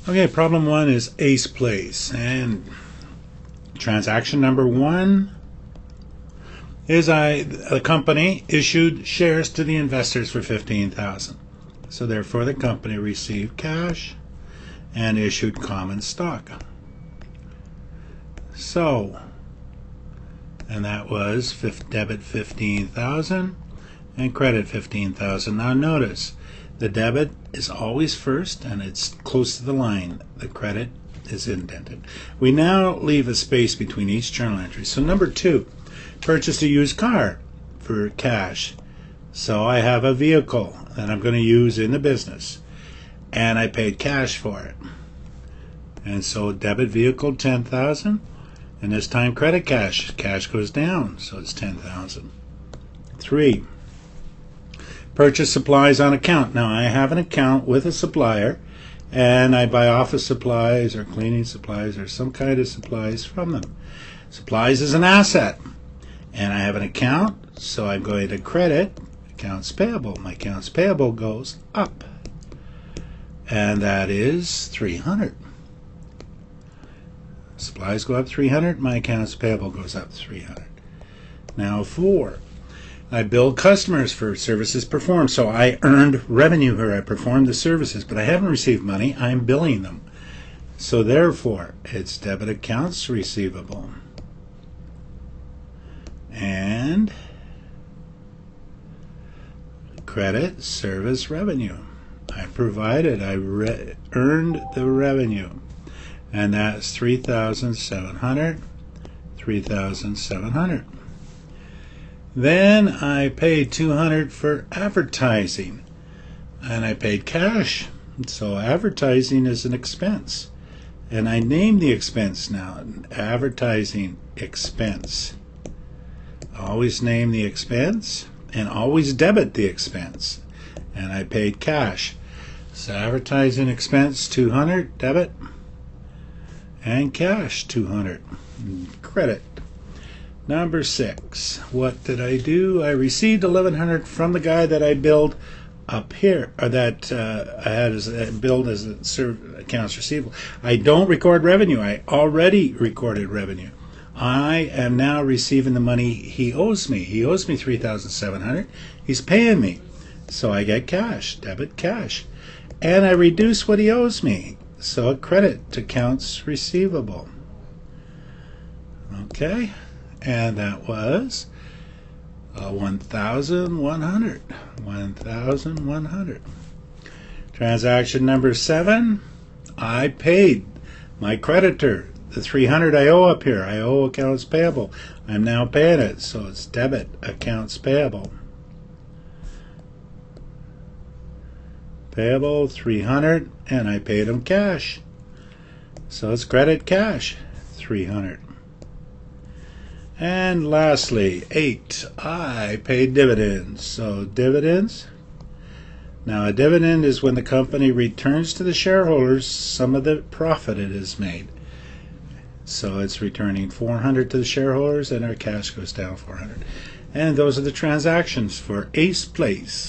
Okay, problem 1 is Ace Place, and transaction number 1 is the company issued shares to the investors for $15,000. So therefore the company received cash and issued common stock. So, and that was debit $15,000 and credit $15,000. Now notice, the debit is always first and it's close to the line. The credit is indented. We now leave a space between each journal entry. So number 2, purchased a used car for cash. So I have a vehicle that I'm going to use in the business, and I paid cash for it. And so debit vehicle $10,000, and this time credit cash. Cash goes down, so it's $10,000. 3, purchase supplies on account. Now I have an account with a supplier, and I buy office supplies or cleaning supplies or some kind of supplies from them. Supplies is an asset, and I have an account, so I'm going to credit accounts payable. My accounts payable goes up, and that is $300. Supplies go up $300, my accounts payable goes up $300. Now 4, I bill customers for services performed. So I earned revenue here. I performed the services, but I haven't received money. I'm billing them. So therefore, it's debit accounts receivable. And credit service revenue. I provided, I earned the revenue. And that's $3,700, $3,700. Then I paid $200 for advertising, and I paid cash. So advertising is an expense, and I named the expense now, advertising expense. Always name the expense and always debit the expense, and I paid cash. So advertising expense $200 debit, and cash $200 credit. Number 6, what did I do? I received $1,100 from the guy that I billed up here, or that I had as billed as accounts receivable. I don't record revenue. I already recorded revenue. I am now receiving the money he owes me. He owes me $3,700. He's paying me, so I get cash, debit cash, and I reduce what he owes me. So a credit to accounts receivable. Okay. And that was $1,100. $1,100. Transaction number 7, I paid my creditor the $300 I owe up here. I owe accounts payable. I'm now paying it, so it's debit accounts payable. Payable $300, and I paid him cash, so it's credit cash $300. And lastly, 8, I paid dividends. So dividends. Now a dividend is when the company returns to the shareholders some of the profit it has made. So it's returning $400 to the shareholders, and our cash goes down $400. And those are the transactions for Ace Place.